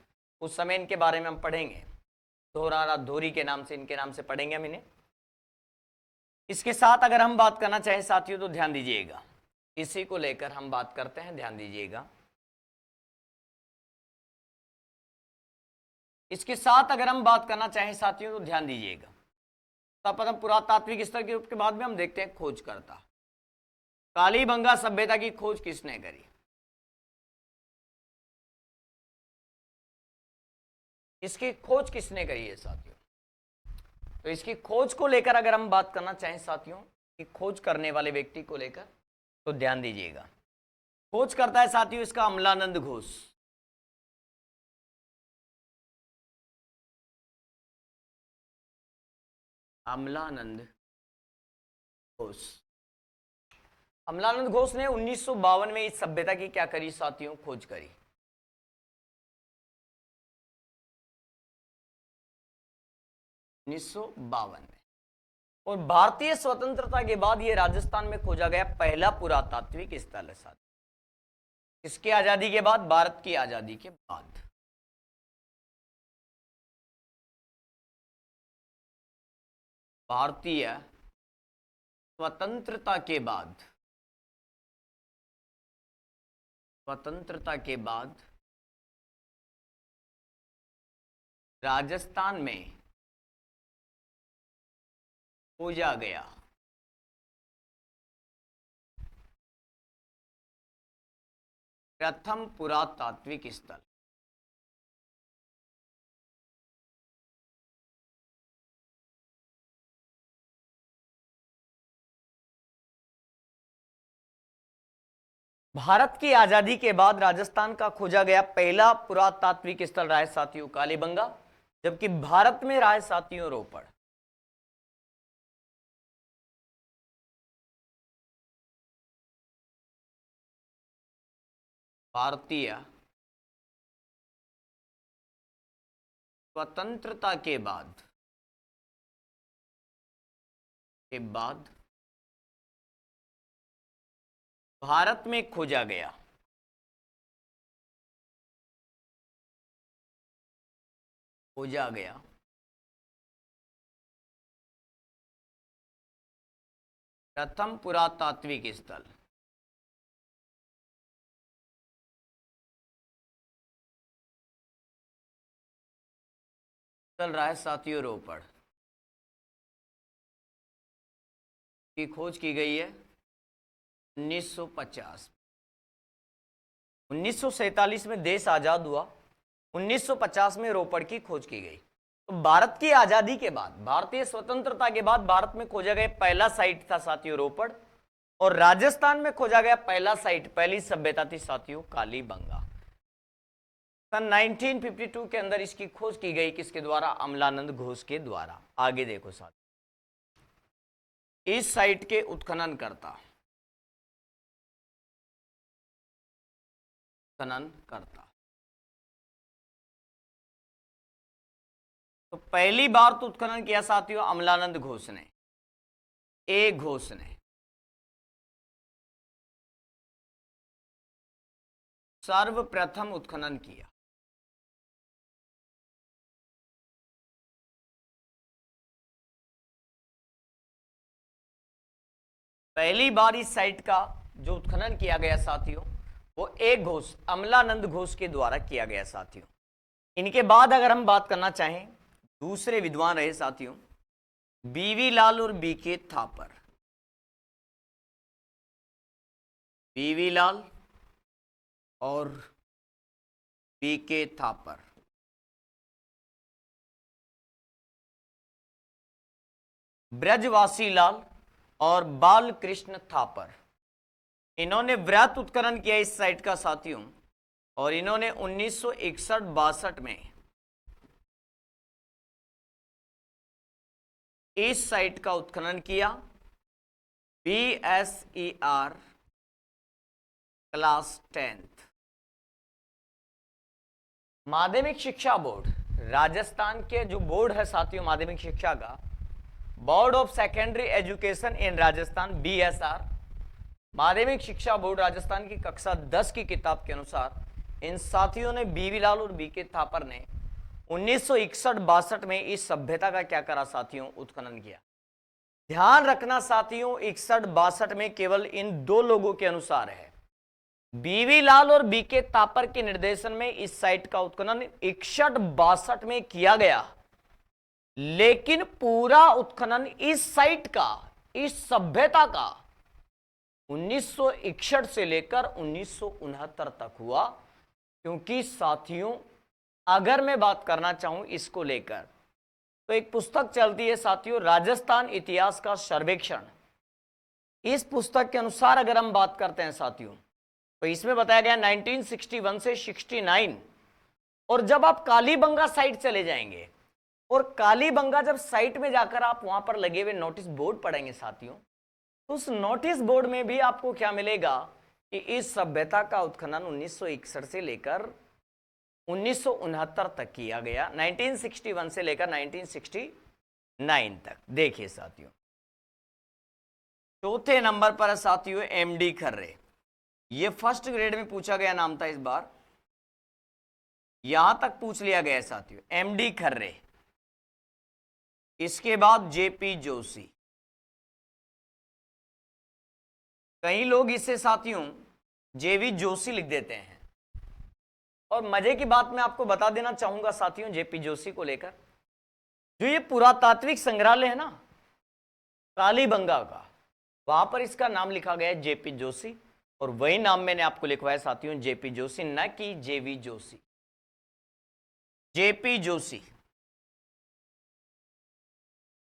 उस समय इनके बारे में हम पढ़ेंगे। धोरारा धोरी के नाम से, इनके नाम से पढ़ेंगे हम इन्हें। इसके साथ अगर हम बात करना चाहें साथियों तो ध्यान दीजिएगा, इसी को लेकर हम बात करते हैं, ध्यान दीजिएगा। इसके साथ अगर हम बात करना चाहें साथियों तो ध्यान दीजिएगा। सर्वप्रथम पुरातात्विक स्थल के रूप के बाद में हम देखते हैं खोजकर्ता। कालीबंगा सभ्यता की खोज किसने करी? इसकी खोज किसने करी है साथियों? तो इसकी खोज को लेकर अगर हम बात करना चाहें साथियों, कि खोज करने वाले व्यक्ति को लेकर, तो ध्यान दीजिएगा। खोज करता है साथियों इसका अमलानंद घोष। अमलानंद घोष। अमलानंद घोष ने 1952 में इस सभ्यता की क्या करी साथियों? खोज करी। 1952 में। और भारतीय स्वतंत्रता के बाद यह राजस्थान में खोजा गया पहला पुरातात्विक स्थल है साथियों। किसकी आजादी के बाद? भारत की आजादी के बाद। भारतीय स्वतंत्रता के बाद, स्वतंत्रता के बाद राजस्थान में खोजा गया प्रथम पुरातात्विक स्थल। भारत की आजादी के बाद राजस्थान का खोजा गया पहला पुरातात्विक स्थल रहा है साथियों कालीबंगा, जबकि भारत में रहा है साथियों रोपड़। भारतीय स्वतंत्रता के बाद भारत में खोजा गया प्रथम पुरातात्विक स्थल। चल रहा है साथियों रोपड़ की खोज की गई है 1950। 1947 में देश आजाद हुआ, 1950 में रोपड़ की खोज की गई। तो भारत की आजादी के बाद, भारतीय स्वतंत्रता के बाद भारत में खोजा गया पहला साइट था साथियों रोपड़, और राजस्थान में खोजा गया पहला साइट, पहली सभ्यता थी साथियों कालीबंगा। सन 1952 के अंदर इसकी खोज की गई, किसके द्वारा? अमलानंद घोष के द्वारा। आगे देखो साथियों, इस साइट के उत्खनन करता तो पहली बार तो उत्खनन किया साथियों अमलानंद घोष ने, ए घोष ने। सर्वप्रथम उत्खनन किया। पहली बार इस साइट का जो उत्खनन किया गया साथियों, वो एक घोष, अमलानंद घोष के द्वारा किया गया साथियों। इनके बाद अगर हम बात करना चाहें, दूसरे विद्वान रहे साथियों बीवी लाल और बीके थापर। बीवी लाल और बीके थापर। ब्रजवासी लाल और बालकृष्ण थापर, इन्होंने वृहत उत्खनन किया इस साइट का साथियों, और इन्होंने 1961-62 में इस साइट का उत्खनन किया। BSER class 10th। माध्यमिक शिक्षा बोर्ड, राजस्थान के जो बोर्ड है साथियों माध्यमिक शिक्षा का, board of secondary education in Rajasthan, BSR, माध्यमिक शिक्षा बोर्ड राजस्थान की कक्षा 10 की किताब के अनुसार इन साथियों ने, बीवी लाल और बीके थापर ने 1961-62 में इस सभ्यता का क्या करा साथियों? उत्खनन किया। ध्यान रखना साथियों 61-62 में केवल इन दो लोगों के अनुसार है। बीवी लाल और बीके थापर के निर्देशन में इस साइट का उत्खनन 61-62 में किया गया, लेकिन पूरा उत्खनन इस साइट का, इस सभ्यता का 1961 से लेकर 1969 तक हुआ। क्योंकि साथियों अगर मैं बात करना चाहूं इसको लेकर, तो एक पुस्तक चलती है साथियों राजस्थान इतिहास का सर्वेक्षण। इस पुस्तक के अनुसार अगर हम बात करते हैं साथियों, तो इसमें बताया गया 1961 से 69। और जब आप कालीबंगा साइट चले जाएंगे, और कालीबंगा जब साइट में जाकर आप वहां पर लगे हुए नोटिस बोर्ड पढ़ेंगे साथियों, तो उस नोटिस बोर्ड में भी आपको क्या मिलेगा कि इस सभ्यता का उत्खनन 1961 से लेकर 1969 तक किया गया, 1961 से लेकर 1969 तक। देखिए साथियों, चौथे नंबर पर है साथियों MD खर्रे। ये फर्स्ट ग्रेड में पूछा गया नाम था इस बार, यहां तक पूछ लिया गया साथियों MD खर्रे। इसके बाद JP जोशी। कई लोग इसे साथियों JV जोशी लिख देते हैं। और मजे की बात मैं आपको बता देना चाहूंगा साथियों JP जोशी को लेकर, जो ये पुरातात्विक संग्रहालय है ना कालीबंगा का, वहां पर इसका नाम लिखा गया है JP जोशी, और वही नाम मैंने आपको लिखवाया साथियों JP जोशी, न कि JV जोशी। JP जोशी।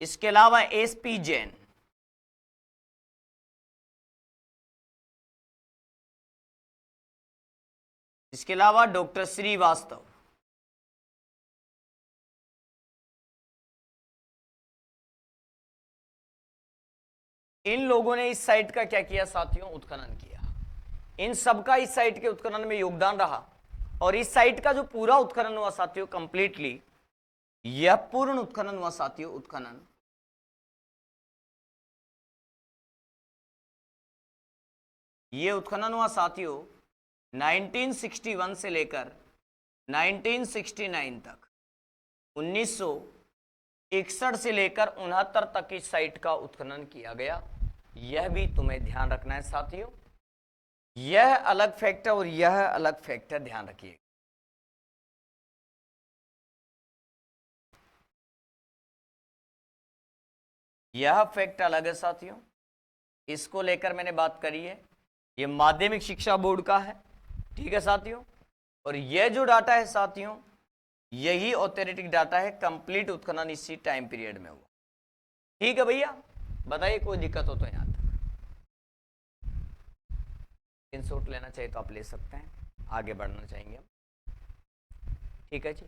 इसके अलावा SP जैन। इसके अलावा डॉक्टर श्रीवास्तव। इन लोगों ने इस साइट का क्या किया साथियों? उत्खनन किया। इन सबका इस साइट के उत्खनन में योगदान रहा, और इस साइट का जो पूरा उत्खनन हुआ साथियों कंप्लीटली, यह पूर्ण उत्खनन हुआ साथियों, उत्खनन ये उत्खनन हुआ साथियों 1961 से लेकर 1969 तक, 1961 से लेकर 69 तक इस साइट का उत्खनन किया गया। यह भी तुम्हें ध्यान रखना है साथियों, यह अलग फैक्टर और यह अलग फैक्टर ध्यान रखिए। यह फैक्ट अलग है साथियों, इसको लेकर मैंने बात करी है, ये माध्यमिक शिक्षा बोर्ड का है, ठीक है साथियों। और यह जो डाटा है साथियों, यही ऑथोरेटिक डाटा है, कंप्लीट उत्खनन इसी टाइम पीरियड में हुआ। ठीक है भैया, बताइए कोई दिक्कत हो तो यहां तक स्क्रीनशॉट लेना चाहिए तो आप ले सकते हैं, आगे बढ़ना चाहेंगे हम। ठीक है जी,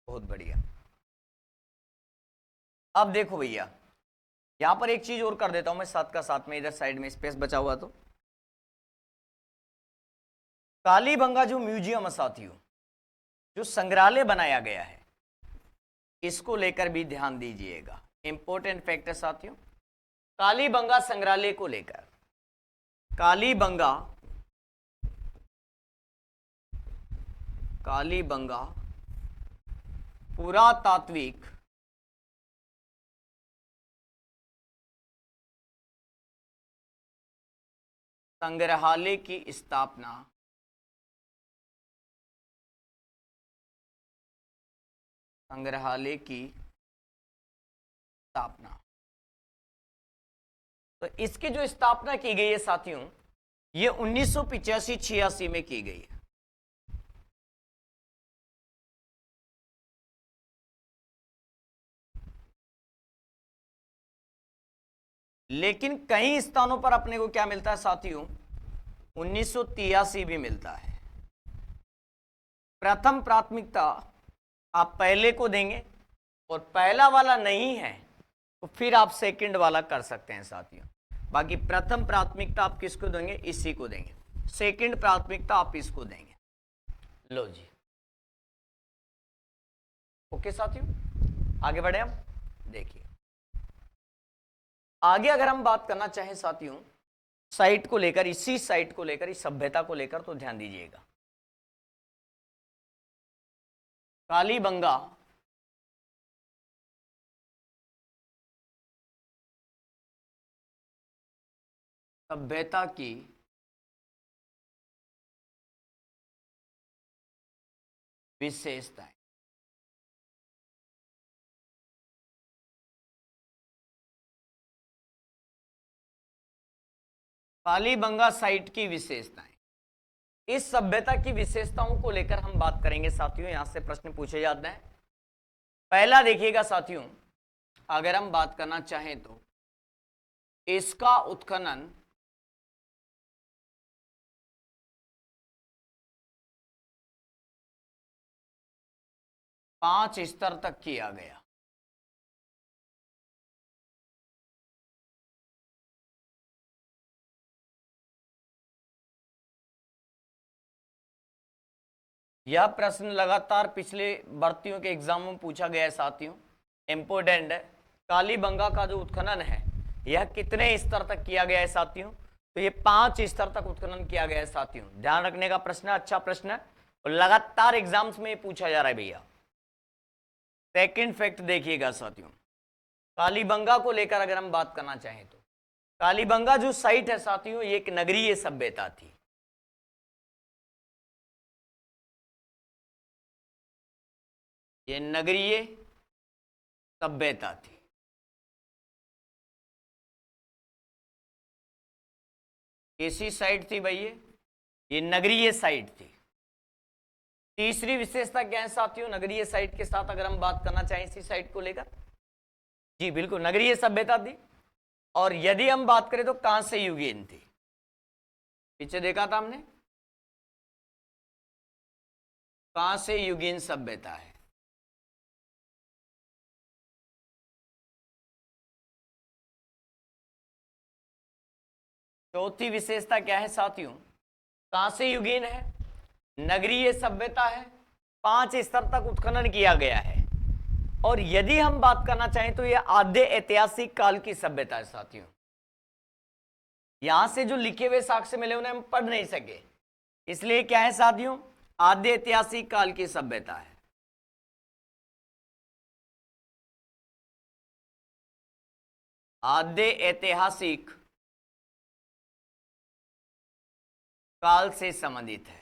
बहुत बढ़िया। अब देखो भैया, यहां पर एक चीज और कर देता हूं मैं साथ का साथ में, इधर साइड में स्पेस बचा हुआ तो कालीबंगा जो म्यूजियम है साथियों, जो संग्रहालय बनाया गया है, इसको लेकर भी ध्यान दीजिएगा। इंपॉर्टेंट फैक्ट है साथियों, कालीबंगा संग्रहालय को लेकर, कालीबंगा पुरातात्विक संग्रहालय की स्थापना तो इसकी जो स्थापना की गई है साथियों, ये 1985-86 में की गई है। लेकिन कई स्थानों पर अपने को क्या मिलता है साथियों, 1983 भी मिलता है। प्रथम प्राथमिकता आप पहले को देंगे, और पहला वाला नहीं है तो फिर आप सेकंड वाला कर सकते हैं साथियों। बाकी प्रथम प्राथमिकता आप किसको देंगे, इसी को देंगे। सेकंड प्राथमिकता आप इसको देंगे। लो जी, ओके साथियों, आगे बढ़े हम। देखिए आगे अगर हम बात करना चाहें साथियों साइट को लेकर, इसी साइट को लेकर, इस सभ्यता को लेकर, तो ध्यान दीजिएगा। कालीबंगा सभ्यता की विशेषताएं, कालीबंगा साइट की विशेषताएं, इस सभ्यता की विशेषताओं को लेकर हम बात करेंगे साथियों। यहां से प्रश्न पूछे जाते हैं। पहला देखिएगा साथियों, अगर हम बात करना चाहें तो इसका उत्खनन पांच स्तर तक किया गया। यह प्रश्न लगातार पिछले भर्तियों के एग्जामों में पूछा गया है साथियों, इंपोर्टेंट है। कालीबंगा का जो उत्खनन है यह कितने स्तर तक किया गया है साथियों, तो ये 5 स्तर तक उत्खनन किया गया है साथियों। ध्यान रखने का प्रश्न है, अच्छा प्रश्न है, और लगातार एग्जाम्स में पूछा जा रहा है भैया। सेकंड फैक्ट देखिएगा साथियों, कालीबंगा को लेकर अगर हम बात करना चाहें तो कालीबंगा जो साइट है साथियों, ये एक नगरीय सभ्यता थी। ये नगरीय सभ्यता थी। कैसी साइट थी भैया, ये नगरीय साइट थी। तीसरी विशेषता क्या है साथियों, नगरीय साइट के साथ अगर हम बात करना चाहें इसी साइट को लेकर, जी बिल्कुल नगरीय सभ्यता थी। और यदि हम बात करें तो कांस्य युगीन थी। पीछे देखा था हमने, कांस्य युगीन सभ्यता है। चौथी विशेषता क्या है साथियों, कांस्य युगीन है, नगरीय सभ्यता है, 5 स्तर तक उत्खनन किया गया है। और यदि हम बात करना चाहें तो यह आद्य ऐतिहासिक काल की सभ्यता है साथियों। यहां से जो लिखे हुए साक्ष्य मिले उन्हें हम पढ़ नहीं सके, इसलिए क्या है साथियों, आद्य ऐतिहासिक काल की सभ्यता है। आद्य ऐतिहासिक काल से संबंधित है।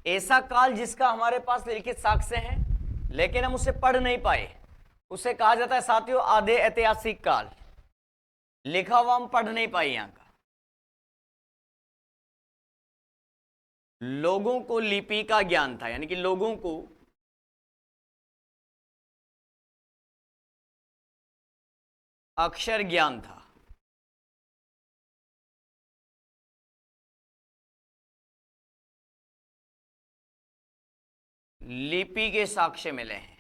ऐसा काल जिसका हमारे पास लिखित साक्ष्य हैं लेकिन हम उसे पढ़ नहीं पाए, उसे कहा जाता है साथियों आधे ऐतिहासिक काल। लिखा हुआ हम पढ़ नहीं पाए। यहां का लोगों को लिपि का ज्ञान था, यानी कि लोगों को अक्षर ज्ञान था। लिपि के साक्ष्य मिले हैं।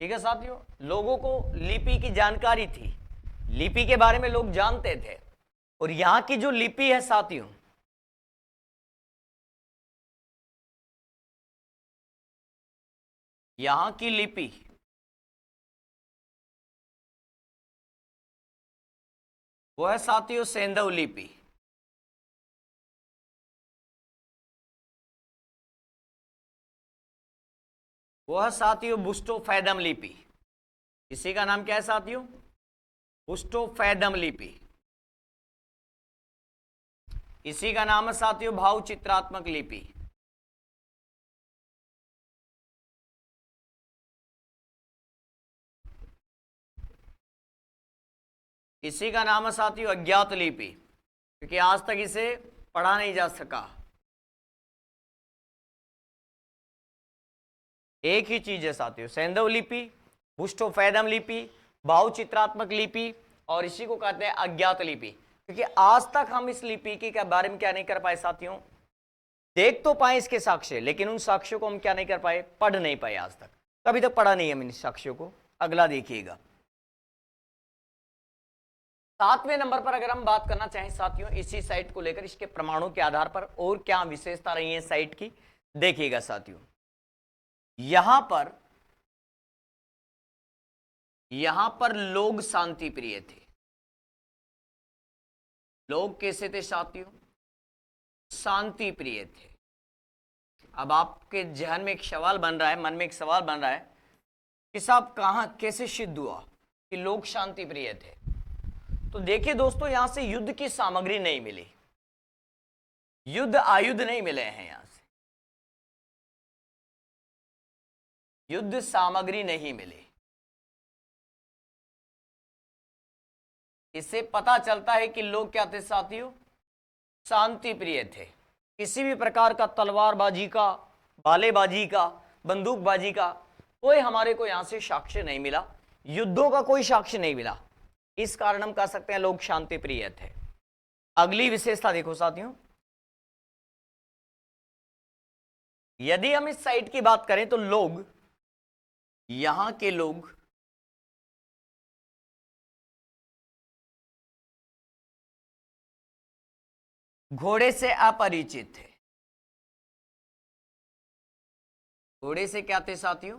ठीक है साथियों, लोगों को लिपि की जानकारी थी, लिपि के बारे में लोग जानते थे। और यहां की जो लिपि है साथियों, यहां की लिपि वो है साथियों सेंधव लिपि। वो है साथियों बुस्टोफैदम लिपि। इसी का नाम क्या है साथियों? बुस्टोफैदम लिपि। इसी का नाम है साथियों भाव चित्रात्मक लिपि। इसी का नाम है साथियों अज्ञात लिपि, क्योंकि आज तक इसे पढ़ा नहीं जा सका। एक ही चीज है साथियों, सेंधव लिपि, बुस्टोफैदम लिपि, भाव चित्रात्मक लिपि, और इसी को कहते हैं अज्ञात लिपि। क्योंकि आज तक हम इस लिपि के बारे में क्या नहीं कर पाए साथियों, देख तो पाए इसके साक्ष्य, लेकिन उन साक्ष्यों को हम क्या नहीं कर पाए, पढ़ नहीं पाए। आज तक कभी तक पढ़ा नहीं हम इन साक्ष्यों को। अगला देखिएगा, 7वें नंबर पर अगर हम बात करना चाहें साथियों इसी साइट को लेकर, इसके प्रमाणों के आधार पर और क्या विशेषता रही है साइट की, देखिएगा साथियों। यहां पर लोग शांति प्रिय थे। लोग कैसे थे साथियों? शांति प्रिय थे। अब आपके जहन में एक सवाल बन रहा है, मन में एक सवाल बन रहा है कि साहब कहां कैसे सिद्ध हुआ कि लोग शांति प्रिय थे? तो देखिए दोस्तों, यहां से युद्ध की सामग्री नहीं मिली, युद्ध आयुध नहीं मिले हैं, यहां से युद्ध सामग्री नहीं मिली। इससे पता चलता है कि लोग क्या थे साथियों? शांति प्रिय थे। किसी भी प्रकार का तलवारबाजी का, बालेबाजी का, बंदूकबाजी का कोई हमारे को यहां से साक्ष्य नहीं मिला, युद्धों का कोई साक्ष्य नहीं मिला। इस कारण हम कह सकते हैं लोग शांति प्रिय थे। अगली विशेषता देखो साथियों, यदि हम इस साइट की बात करें तो लोग, यहां के लोग घोड़े से अपरिचित थे। घोड़े से क्या थे साथियों?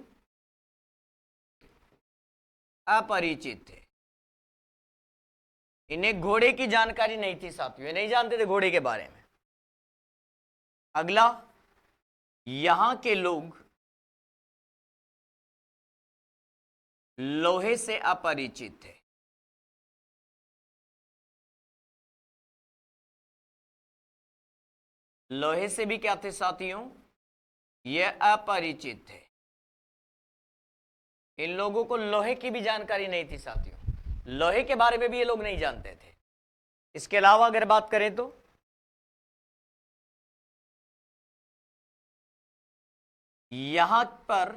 अपरिचित थे। इन्हें घोड़े की जानकारी नहीं थी साथियों, ये नहीं जानते थे घोड़े के बारे में। अगला, यहां के लोग लोहे से अपरिचित थे। लोहे से भी क्या थे साथियों? ये अपरिचित थे। इन लोगों को लोहे की भी जानकारी नहीं थी साथियों, लोहे के बारे में भी ये लोग नहीं जानते थे। इसके अलावा अगर बात करें तो यहां पर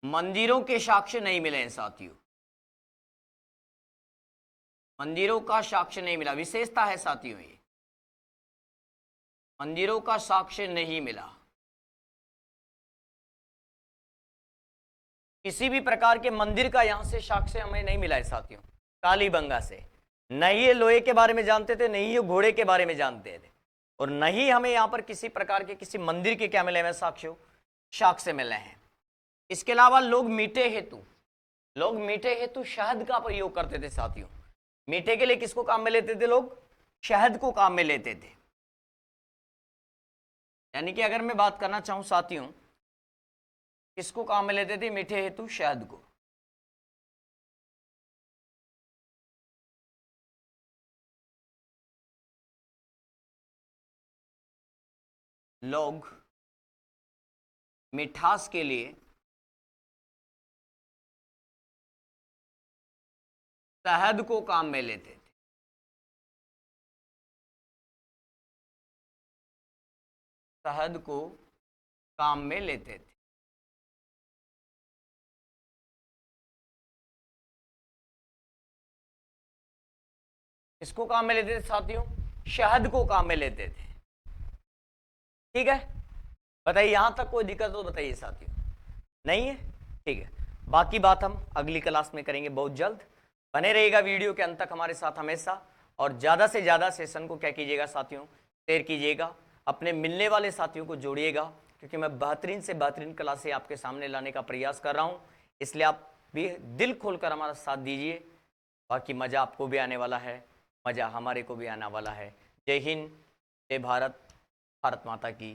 मंदिरों के साक्ष्य नहीं मिले हैं साथियों, मंदिरों का साक्ष्य नहीं मिला। विशेषता है साथियों, ये मंदिरों का साक्ष्य नहीं मिला। किसी भी प्रकार के मंदिर का यहां से साक्ष्य हमें नहीं मिला है साथियों, कालीबंगा से। नहीं ये लोहे के बारे में जानते थे, नहीं ये घोड़े के बारे में जानते थे, और नहीं हमें यहां पर किसी प्रकार के किसी मंदिर के क्या मिले हैं साक्ष्य मिले हैं। इसके अलावा लोग मीठे हेतु शहद का प्रयोग करते थे साथियों। मीठे के लिए किसको काम में लेते थे लोग? शहद को काम में लेते थे। यानी कि अगर मैं बात करना चाहूं साथियों, किसको काम में लेते थे मीठे हेतु? शहद को। लोग मिठास के लिए शहद को काम में लेते थे। शहद को काम में लेते थे। किसको काम में लेते थे साथियों? शहद को काम में लेते थे। ठीक है, बताइए यहां तक कोई दिक्कत हो बताइए साथियों। नहीं है? ठीक है, बाकी बात हम अगली क्लास में करेंगे बहुत जल्द। बने रहिएगा वीडियो के अंत तक हमारे साथ हमेशा, और ज़्यादा से ज़्यादा सेशन को क्या कीजिएगा साथियों? शेयर कीजिएगा, अपने मिलने वाले साथियों को जोड़िएगा, क्योंकि मैं बेहतरीन से बेहतरीन क्लासें आपके सामने लाने का प्रयास कर रहा हूँ। इसलिए आप भी दिल खोलकर हमारा साथ दीजिए। बाकी मज़ा आपको भी आने वाला है, मज़ा हमारे को भी आने वाला है। जय हिंद, जय भारत, भारत माता की